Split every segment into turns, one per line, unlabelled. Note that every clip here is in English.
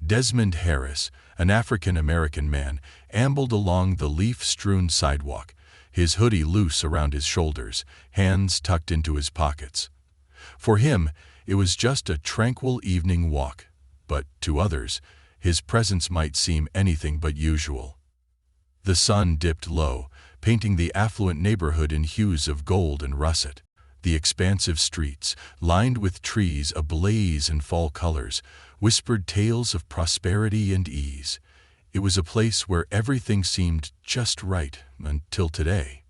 Desmond Harris, an African-American man, ambled along the leaf-strewn sidewalk, his hoodie loose around his shoulders, hands tucked into his pockets. For him, it was just a tranquil evening walk, but to others, his presence might seem anything but usual. The sun dipped low, painting the affluent neighborhood in hues of gold and russet. The expansive streets, lined with trees ablaze in fall colors, whispered tales of prosperity and ease. It was a place where everything seemed just right until today.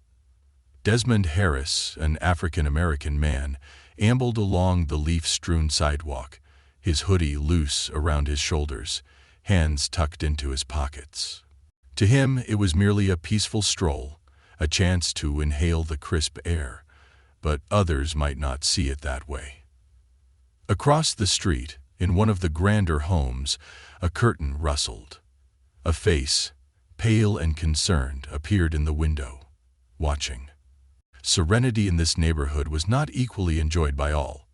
Desmond Harris, an African-American man, ambled along the leaf-strewn sidewalk, his hoodie loose around his shoulders, hands tucked into his pockets. To him, it was merely a peaceful stroll, a chance to inhale the crisp air, but others might not see it that way. Across the street, in one of the grander homes, a curtain rustled. A face, pale and concerned, appeared in the window, watching. Serenity in this neighborhood was not equally enjoyed by all.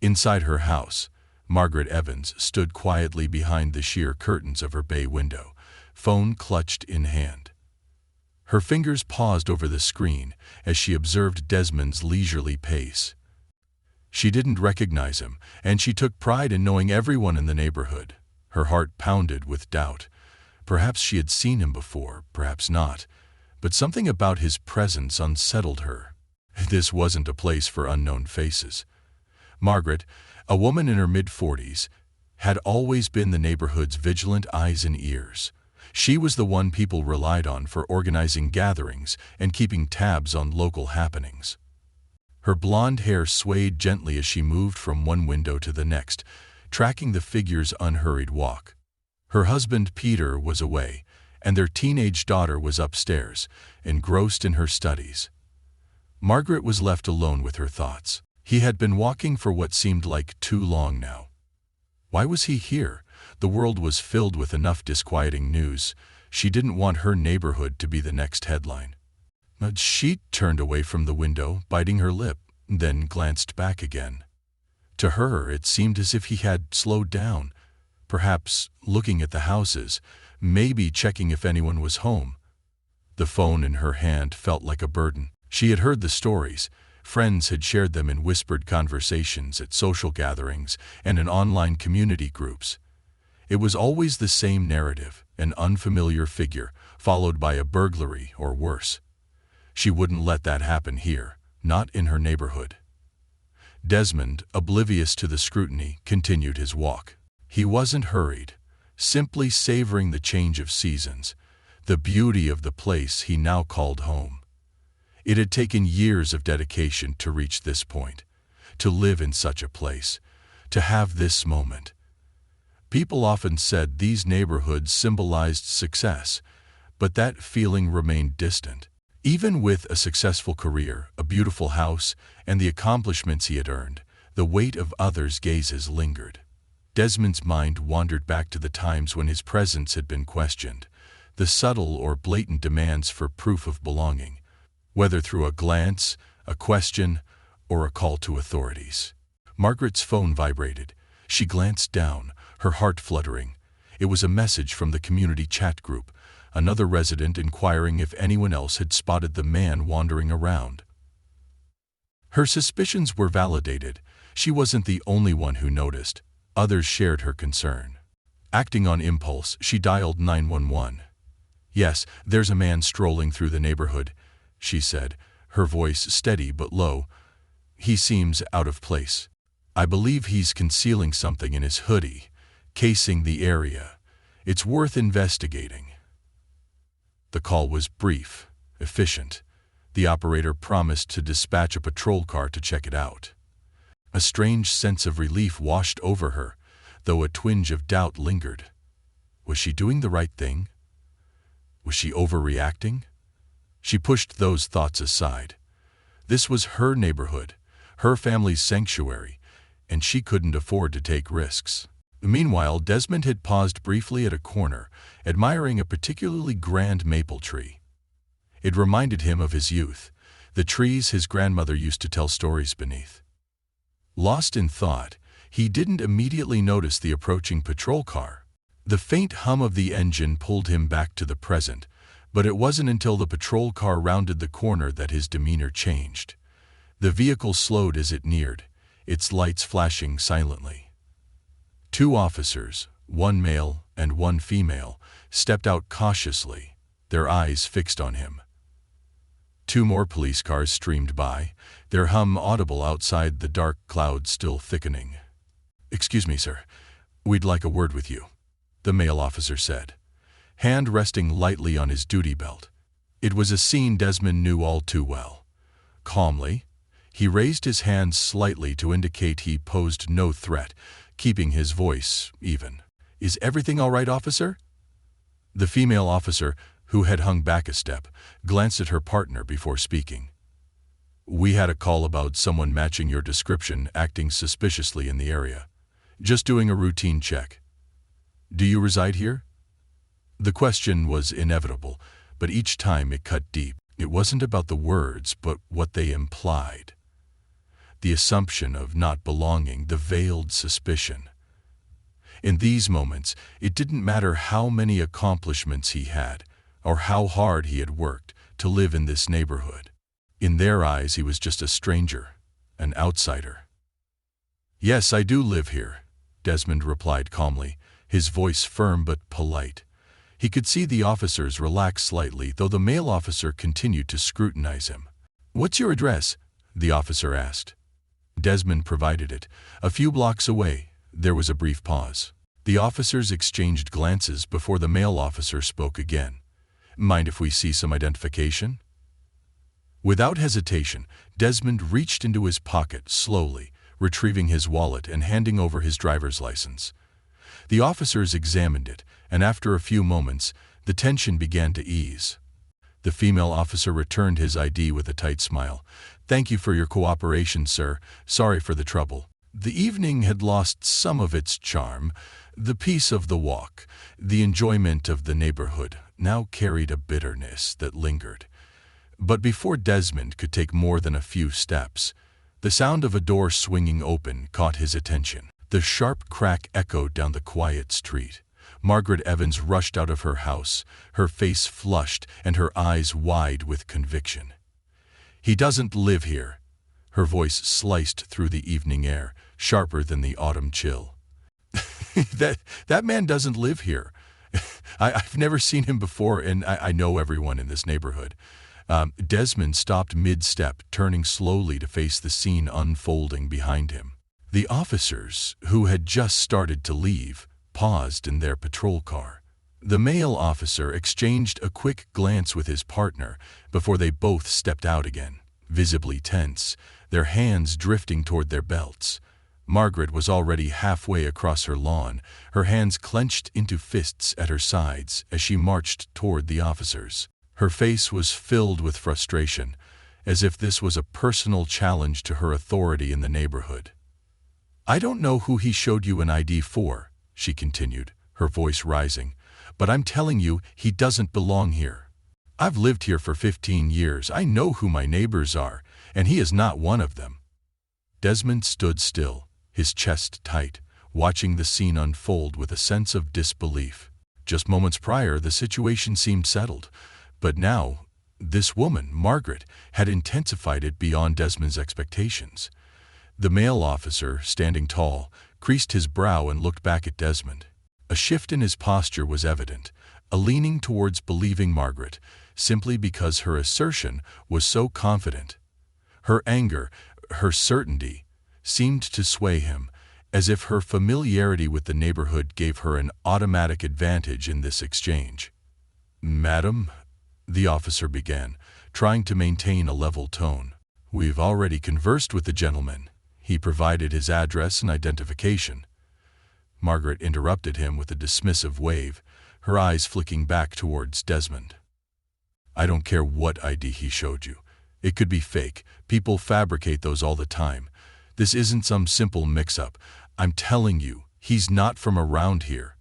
Inside her house, Margaret Evans stood quietly behind the sheer curtains of her bay window, phone clutched in hand. Her fingers paused over the screen as she observed Desmond's leisurely pace. She didn't recognize him, and she took pride in knowing everyone in the neighborhood. Her heart pounded with doubt. Perhaps she had seen him before, perhaps not, but something about his presence unsettled her. This wasn't a place for unknown faces. Margaret, a woman in her mid-40s, had always been the neighborhood's vigilant eyes and ears. She was the one people relied on for organizing gatherings and keeping tabs on local happenings. Her blonde hair swayed gently as she moved from one window to the next, tracking the figure's unhurried walk. Her husband Peter was away, and their teenage daughter was upstairs, engrossed in her studies. Margaret was left alone with her thoughts. He had been walking for what seemed like too long now. Why was he here? The world was filled with enough disquieting news. She didn't want her neighborhood to be the next headline. She turned away from the window, biting her lip, then glanced back again. To her, it seemed as if he had slowed down, perhaps looking at the houses, maybe checking if anyone was home. The phone in her hand felt like a burden. She had heard the stories. Friends had shared them in whispered conversations at social gatherings and in online community groups. It was always the same narrative, an unfamiliar figure, followed by a burglary or worse. She wouldn't let that happen here, not in her neighborhood. Desmond, oblivious to the scrutiny, continued his walk. He wasn't hurried, simply savoring the change of seasons, the beauty of the place he now called home. It had taken years of dedication to reach this point, to live in such a place, to have this moment. People often said these neighborhoods symbolized success, but that feeling remained distant. Even with a successful career, a beautiful house, and the accomplishments he had earned, the weight of others' gazes lingered. Desmond's mind wandered back to the times when his presence had been questioned, the subtle or blatant demands for proof of belonging, whether through a glance, a question, or a call to authorities. Margaret's phone vibrated. She glanced down, her heart fluttering. It was a message from the community chat group, another resident inquiring if anyone else had spotted the man wandering around. Her suspicions were validated. She wasn't the only one who noticed. Others shared her concern. Acting on impulse, she dialed 911. "Yes, there's a man strolling through the neighborhood," she said, her voice steady but low. "He seems out of place. I believe he's concealing something in his hoodie, casing the area. It's worth investigating." The call was brief, efficient. The operator promised to dispatch a patrol car to check it out. A strange sense of relief washed over her, though a twinge of doubt lingered. Was she doing the right thing? Was she overreacting? She pushed those thoughts aside. This was her neighborhood, her family's sanctuary, and she couldn't afford to take risks. Meanwhile, Desmond had paused briefly at a corner, admiring a particularly grand maple tree. It reminded him of his youth, the trees his grandmother used to tell stories beneath. Lost in thought, he didn't immediately notice the approaching patrol car. The faint hum of the engine pulled him back to the present, but it wasn't until the patrol car rounded the corner that his demeanor changed. The vehicle slowed as it neared, its lights flashing silently. Two officers, one male and one female, stepped out cautiously, their eyes fixed on him. Two more police cars streamed by, their hum audible outside the dark clouds still thickening. "Excuse me, sir. We'd like a word with you," the male officer said, hand resting lightly on his duty belt. It was a scene Desmond knew all too well. Calmly, he raised his hand slightly to indicate he posed no threat, keeping his voice even. "Is everything all right, officer?" The female officer, who had hung back a step, glanced at her partner before speaking. "We had a call about someone matching your description acting suspiciously in the area. Just doing a routine check. Do you reside here?" The question was inevitable, but each time it cut deep. It wasn't about the words, but what they implied. The assumption of not belonging, the veiled suspicion. In these moments, it didn't matter how many accomplishments he had, or how hard he had worked to live in this neighborhood. In their eyes, he was just a stranger, an outsider. "Yes, I do live here," Desmond replied calmly, his voice firm but polite. He could see the officers relax slightly, though the male officer continued to scrutinize him. "What's your address?" the officer asked. Desmond provided it. "A few blocks away." There was a brief pause. The officers exchanged glances before the male officer spoke again. "Mind if we see some identification?" Without hesitation, Desmond reached into his pocket slowly, retrieving his wallet and handing over his driver's license. The officers examined it, and after a few moments, the tension began to ease. The female officer returned his ID with a tight smile. "Thank you for your cooperation, sir. Sorry for the trouble." The evening had lost some of its charm. The peace of the walk, the enjoyment of the neighborhood, now carried a bitterness that lingered. But before Desmond could take more than a few steps, the sound of a door swinging open caught his attention. The sharp crack echoed down the quiet street. Margaret Evans rushed out of her house, her face flushed and her eyes wide with conviction. "He doesn't live here." Her voice sliced through the evening air, sharper than the autumn chill. That man doesn't live here. I've never seen him before, and I know everyone in this neighborhood." Desmond stopped mid-step, turning slowly to face the scene unfolding behind him. The officers, who had just started to leave, paused in their patrol car. The male officer exchanged a quick glance with his partner before they both stepped out again, visibly tense, their hands drifting toward their belts. Margaret was already halfway across her lawn, her hands clenched into fists at her sides as she marched toward the officers. Her face was filled with frustration, as if this was a personal challenge to her authority in the neighborhood. "I don't know who he showed you an ID for," she continued, her voice rising, "but I'm telling you, he doesn't belong here. I've lived here for 15 years. I know who my neighbors are, and he is not one of them." Desmond stood still, his chest tight, watching the scene unfold with a sense of disbelief. Just moments prior, the situation seemed settled, but now, this woman, Margaret, had intensified it beyond Desmond's expectations. The male officer, standing tall, creased his brow and looked back at Desmond. A shift in his posture was evident, a leaning towards believing Margaret, simply because her assertion was so confident. Her anger, her certainty, seemed to sway him, as if her familiarity with the neighborhood gave her an automatic advantage in this exchange. "Madam," the officer began, trying to maintain a level tone. "We've already conversed with the gentleman. He provided his address and identification." Margaret interrupted him with a dismissive wave, her eyes flicking back towards Desmond. "I don't care what ID he showed you. It could be fake. People fabricate those all the time. This isn't some simple mix-up. I'm telling you, he's not from around here.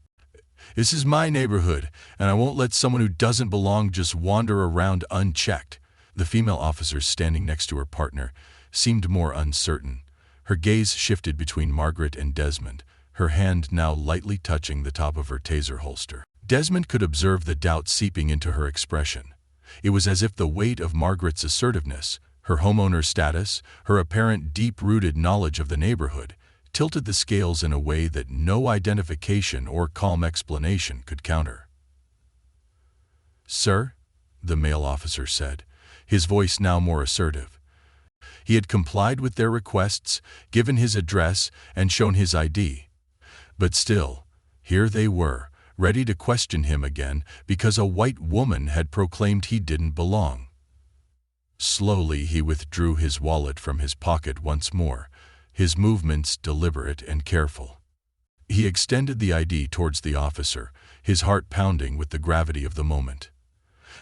This is my neighborhood, and I won't let someone who doesn't belong just wander around unchecked." The female officer standing next to her partner seemed more uncertain. Her gaze shifted between Margaret and Desmond, her hand now lightly touching the top of her taser holster. Desmond could observe the doubt seeping into her expression. It was as if the weight of Margaret's assertiveness, her homeowner status, her apparent deep-rooted knowledge of the neighborhood, tilted the scales in a way that no identification or calm explanation could counter. "Sir," the male officer said, his voice now more assertive. He had complied with their requests, given his address, and shown his ID. But still, here they were, ready to question him again because a white woman had proclaimed he didn't belong. Slowly he withdrew his wallet from his pocket once more, his movements deliberate and careful. He extended the ID towards the officer, his heart pounding with the gravity of the moment.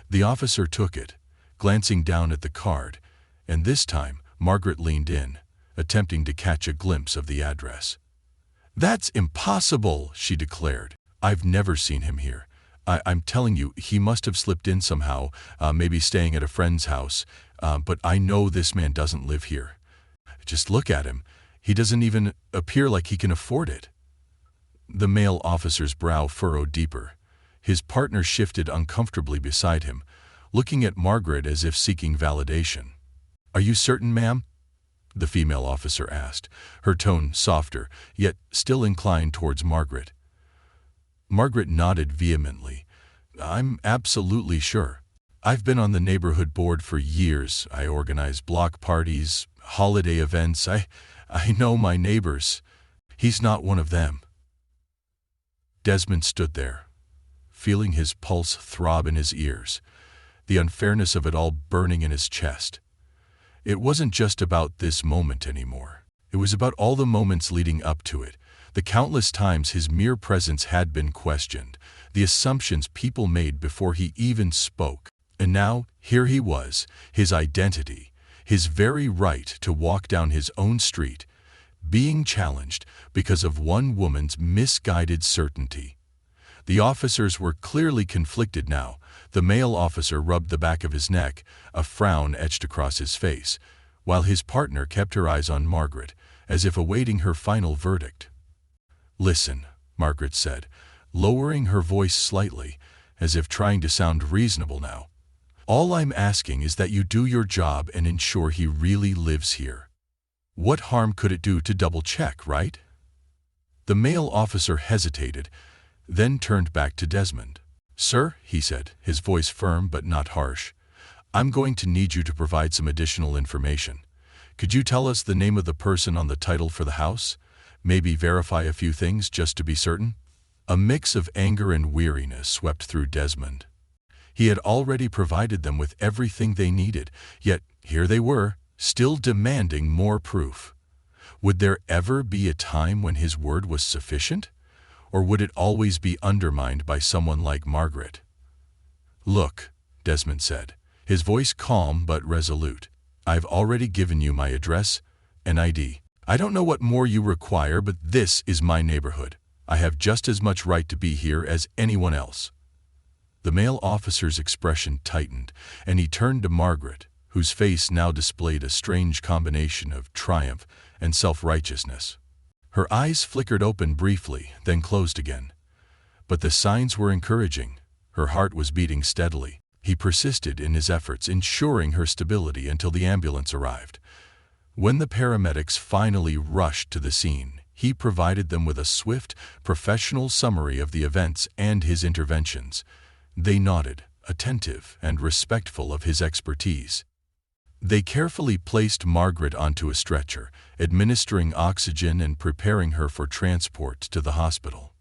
The officer took it, glancing down at the card, and this time Margaret leaned in, attempting to catch a glimpse of the address. "That's impossible," she declared. "I've never seen him here. I'm telling you, he must have slipped in somehow, maybe staying at a friend's house, but I know this man doesn't live here. Just look at him. He doesn't even appear like he can afford it." The male officer's brow furrowed deeper. His partner shifted uncomfortably beside him, looking at Margaret as if seeking validation. "Are you certain, ma'am?" the female officer asked, her tone softer, yet still inclined towards Margaret. Margaret nodded vehemently. "I'm absolutely sure. I've been on the neighborhood board for years. I organize block parties, holiday events. I know my neighbors. He's not one of them." Desmond stood there, feeling his pulse throb in his ears, the unfairness of it all burning in his chest. It wasn't just about this moment anymore. It was about all the moments leading up to it, the countless times his mere presence had been questioned, the assumptions people made before he even spoke. And now, here he was, his identity, his very right to walk down his own street, being challenged because of one woman's misguided certainty. The officers were clearly conflicted now. The male officer rubbed the back of his neck, a frown etched across his face, while his partner kept her eyes on Margaret, as if awaiting her final verdict. "Listen," Margaret said, lowering her voice slightly, as if trying to sound reasonable now. "All I'm asking is that you do your job and ensure he really lives here. What harm could it do to double-check, right?" The male officer hesitated, then turned back to Desmond. "Sir," he said, his voice firm but not harsh, "I'm going to need you to provide some additional information. Could you tell us the name of the person on the title for the house? Maybe verify a few things just to be certain?" A mix of anger and weariness swept through Desmond. He had already provided them with everything they needed, yet here they were, still demanding more proof. Would there ever be a time when his word was sufficient? Or would it always be undermined by someone like Margaret? "Look," Desmond said, his voice calm but resolute, "I've already given you my address and ID. I don't know what more you require, but this is my neighborhood. I have just as much right to be here as anyone else." The male officer's expression tightened, and he turned to Margaret, whose face now displayed a strange combination of triumph and self-righteousness. Her eyes flickered open briefly, then closed again. But the signs were encouraging. Her heart was beating steadily. He persisted in his efforts, ensuring her stability until the ambulance arrived. When the paramedics finally rushed to the scene, he provided them with a swift, professional summary of the events and his interventions. They nodded, attentive and respectful of his expertise. They carefully placed Margaret onto a stretcher, administering oxygen and preparing her for transport to the hospital.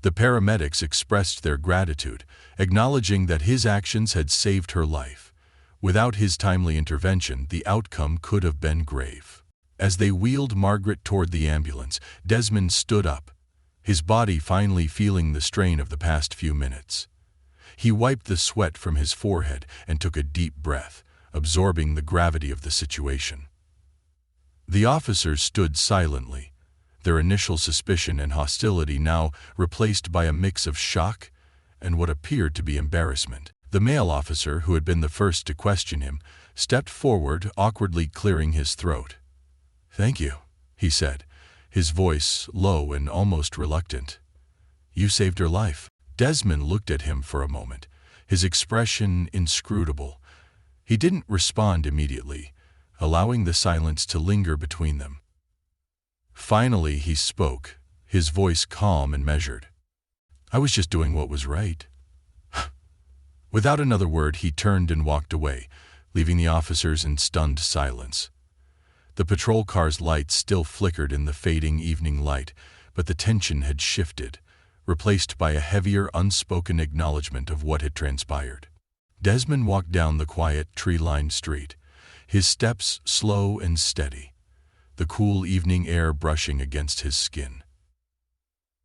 The paramedics expressed their gratitude, acknowledging that his actions had saved her life. Without his timely intervention, the outcome could have been grave. As they wheeled Margaret toward the ambulance, Desmond stood up, his body finally feeling the strain of the past few minutes. He wiped the sweat from his forehead and took a deep breath, absorbing the gravity of the situation. The officers stood silently, their initial suspicion and hostility now replaced by a mix of shock and what appeared to be embarrassment. The male officer, who had been the first to question him, stepped forward, awkwardly clearing his throat. "Thank you," he said, his voice low and almost reluctant. "You saved her life." Desmond looked at him for a moment, his expression inscrutable. He didn't respond immediately, allowing the silence to linger between them. Finally he spoke, his voice calm and measured. "I was just doing what was right." Without another word he turned and walked away, leaving the officers in stunned silence. The patrol car's lights still flickered in the fading evening light, but the tension had shifted, replaced by a heavier, unspoken acknowledgement of what had transpired. Desmond walked down the quiet, tree-lined street, his steps slow and steady, the cool evening air brushing against his skin.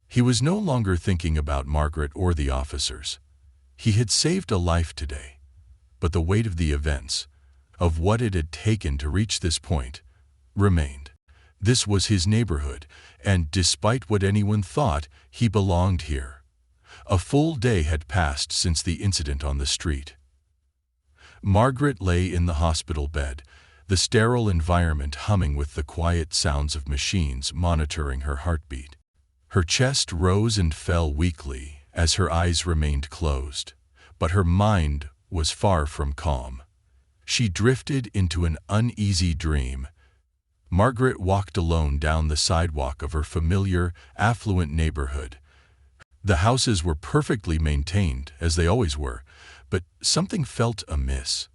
He was no longer thinking about Margaret or the officers. He had saved a life today, but the weight of the events, of what it had taken to reach this point, remained. This was his neighborhood, and despite what anyone thought, he belonged here. A full day had passed since the incident on the street. Margaret lay in the hospital bed, the sterile environment humming with the quiet sounds of machines monitoring her heartbeat. Her chest rose and fell weakly as her eyes remained closed, but her mind was far from calm. She drifted into an uneasy dream. Margaret walked alone down the sidewalk of her familiar, affluent neighborhood. The houses were perfectly maintained, as they always were, but something felt amiss.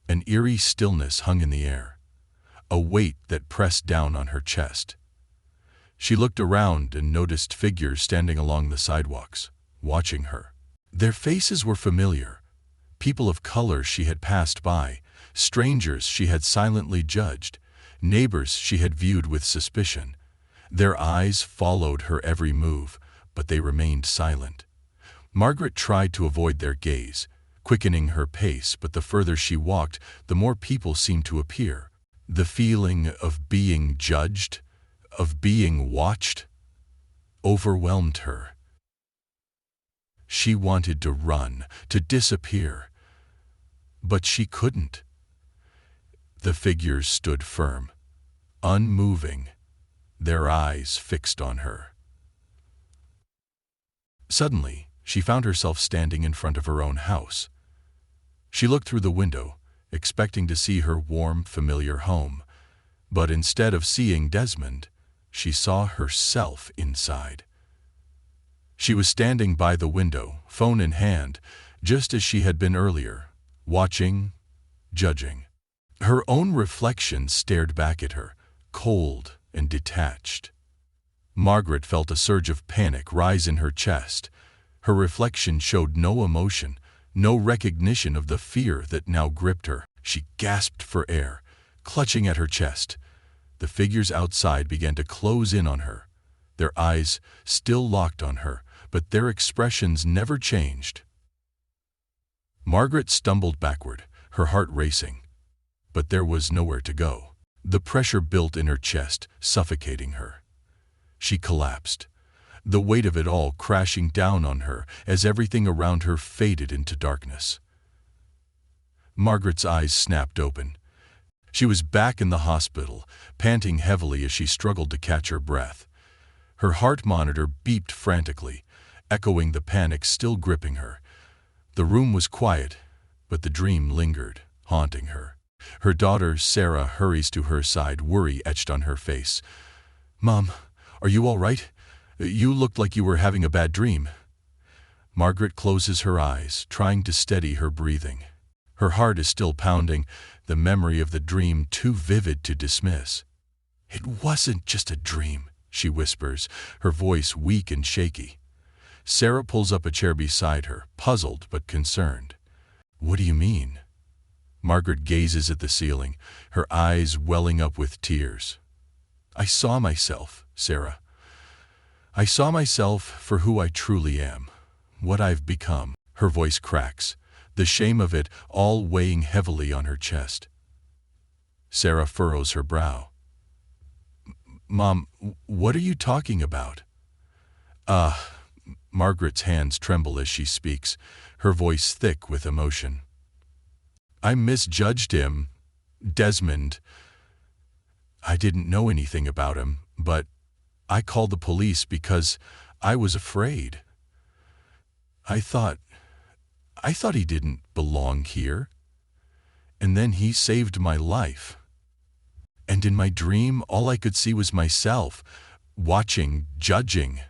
An eerie stillness hung in the air, a weight that pressed down on her chest. She looked around and noticed figures standing along the sidewalks, watching her. Their faces were familiar, people of color she had passed by, strangers she had silently judged, neighbors she had viewed with suspicion. Their eyes followed her every move, but they remained silent. Margaret tried to avoid their gaze, quickening her pace, but the further she walked, the more people seemed to appear. The feeling of being judged, of being watched, overwhelmed her. She wanted to run, to disappear, but she couldn't. The figures stood firm, unmoving, their eyes fixed on her. Suddenly, she found herself standing in front of her own house. She looked through the window, expecting to see her warm, familiar home, but instead of seeing Desmond, she saw herself inside. She was standing by the window, phone in hand, just as she had been earlier, watching, judging. Her own reflection stared back at her, cold and detached. Margaret felt a surge of panic rise in her chest. Her reflection showed no emotion, no recognition of the fear that now gripped her. She gasped for air, clutching at her chest. The figures outside began to close in on her, their eyes still locked on her, but their expressions never changed. Margaret stumbled backward, her heart racing, but there was nowhere to go. The pressure built in her chest, suffocating her. She collapsed, the weight of it all crashing down on her as everything around her faded into darkness. Margaret's eyes snapped open. She was back in the hospital, panting heavily as she struggled to catch her breath. Her heart monitor beeped frantically, echoing the panic still gripping her. The room was quiet, but the dream lingered, haunting her. Her daughter, Sarah, hurries to her side, worry etched on her face. "Mom, are you all right? You looked like you were having a bad dream." Margaret closes her eyes, trying to steady her breathing. Her heart is still pounding, the memory of the dream too vivid to dismiss. "It wasn't just a dream," she whispers, her voice weak and shaky. Sarah pulls up a chair beside her, puzzled but concerned. "What do you mean?" Margaret gazes at the ceiling, her eyes welling up with tears. "I saw myself, Sarah. I saw myself for who I truly am, what I've become." Her voice cracks, the shame of it all weighing heavily on her chest. Sarah furrows her brow. "Mom, what are you talking about?" Margaret's hands tremble as she speaks, her voice thick with emotion. "I misjudged him, Desmond. I didn't know anything about him. But I called the police because I was afraid. I thought he didn't belong here. And then he saved my life. And in my dream, all I could see was myself, watching, judging.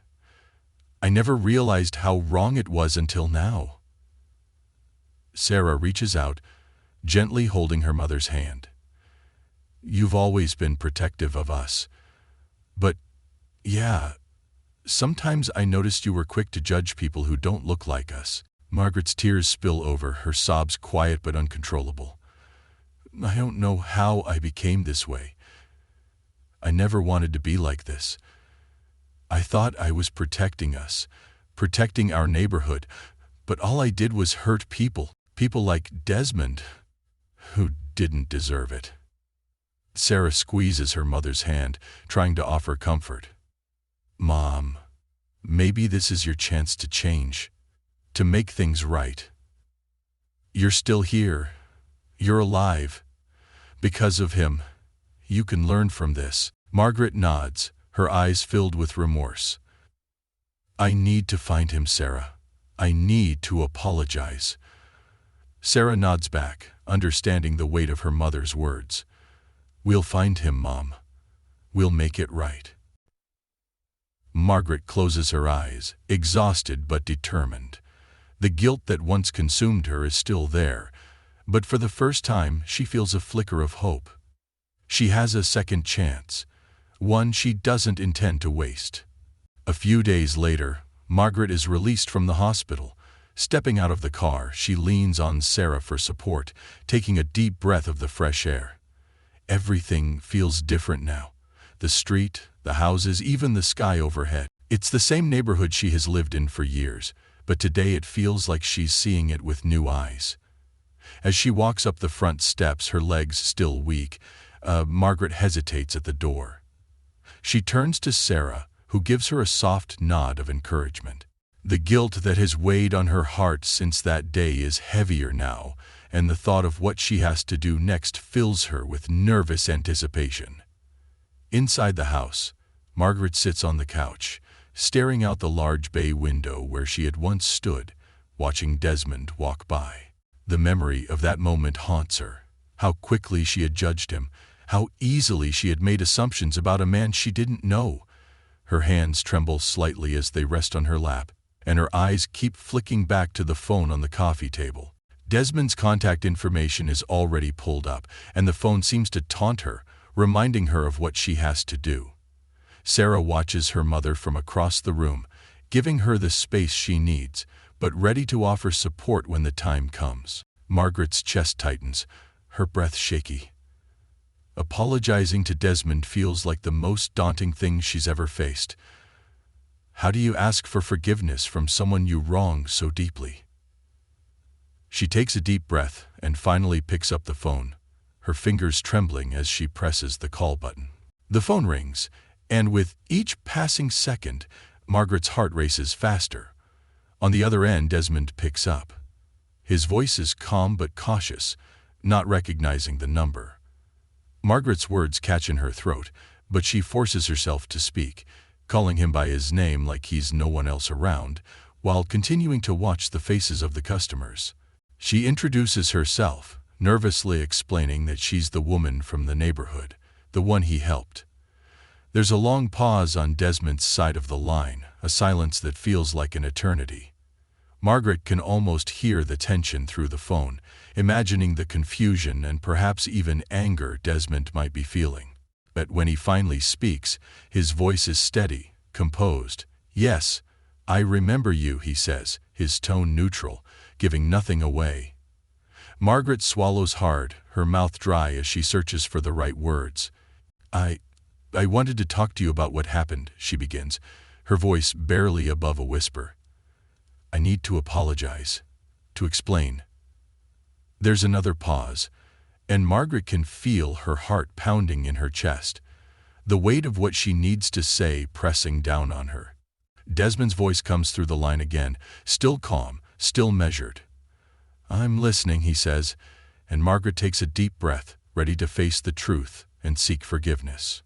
I never realized how wrong it was until now. Sarah reaches out, gently holding her mother's hand. You've always been protective of us. But, yeah, sometimes I noticed you were quick to judge people who don't look like us. Margaret's tears spill over, her sobs quiet but uncontrollable. I don't know how I became this way. I never wanted to be like this. I thought I was protecting us, protecting our neighborhood, but all I did was hurt people like Desmond, who didn't deserve it. Sarah squeezes her mother's hand, trying to offer comfort. Mom, maybe this is your chance to change, to make things right. You're still here. You're alive. Because of him, you can learn from this. Margaret nods, her eyes filled with remorse. I need to find him, Sarah. I need to apologize. Sarah nods back, understanding the weight of her mother's words. We'll find him, Mom. We'll make it right. Margaret closes her eyes, exhausted but determined. The guilt that once consumed her is still there, but for the first time she feels a flicker of hope. She has a second chance, one she doesn't intend to waste. A few days later, Margaret is released from the hospital. Stepping out of the car, she leans on Sarah for support, taking a deep breath of the fresh air. Everything feels different now. The street, the houses, even the sky overhead. It's the same neighborhood she has lived in for years, but today it feels like she's seeing it with new eyes. As she walks up the front steps, her legs still weak, Margaret hesitates at the door. She turns to Sarah, who gives her a soft nod of encouragement. The guilt that has weighed on her heart since that day is heavier now, and the thought of what she has to do next fills her with nervous anticipation. Inside the house, Margaret sits on the couch, staring out the large bay window where she had once stood, watching Desmond walk by. The memory of that moment haunts her. How quickly she had judged him, how easily she had made assumptions about a man she didn't know. Her hands tremble slightly as they rest on her lap, and her eyes keep flicking back to the phone on the coffee table. Desmond's contact information is already pulled up, and the phone seems to taunt her, reminding her of what she has to do. Sarah watches her mother from across the room, giving her the space she needs, but ready to offer support when the time comes. Margaret's chest tightens, her breath shaky. Apologizing to Desmond feels like the most daunting thing she's ever faced. How do you ask for forgiveness from someone you wrong so deeply? She takes a deep breath and finally picks up the phone, her fingers trembling as she presses the call button. The phone rings, and with each passing second, Margaret's heart races faster. On the other end, Desmond picks up. His voice is calm but cautious, not recognizing the number. Margaret's words catch in her throat, but she forces herself to speak, calling him by his name like he's no one else around, while continuing to watch the faces of the customers. She introduces herself, nervously explaining that she's the woman from the neighborhood, the one he helped. There's a long pause on Desmond's side of the line, a silence that feels like an eternity. Margaret can almost hear the tension through the phone, imagining the confusion and perhaps even anger Desmond might be feeling. But when he finally speaks, his voice is steady, composed. "Yes, I remember you," he says, his tone neutral, giving nothing away. Margaret swallows hard, her mouth dry as she searches for the right words. I wanted to talk to you about what happened," she begins, her voice barely above a whisper. "I need to apologize, to explain." There's another pause, and Margaret can feel her heart pounding in her chest, the weight of what she needs to say pressing down on her. Desmond's voice comes through the line again, still calm, still measured. "I'm listening," he says, and Margaret takes a deep breath, ready to face the truth and seek forgiveness.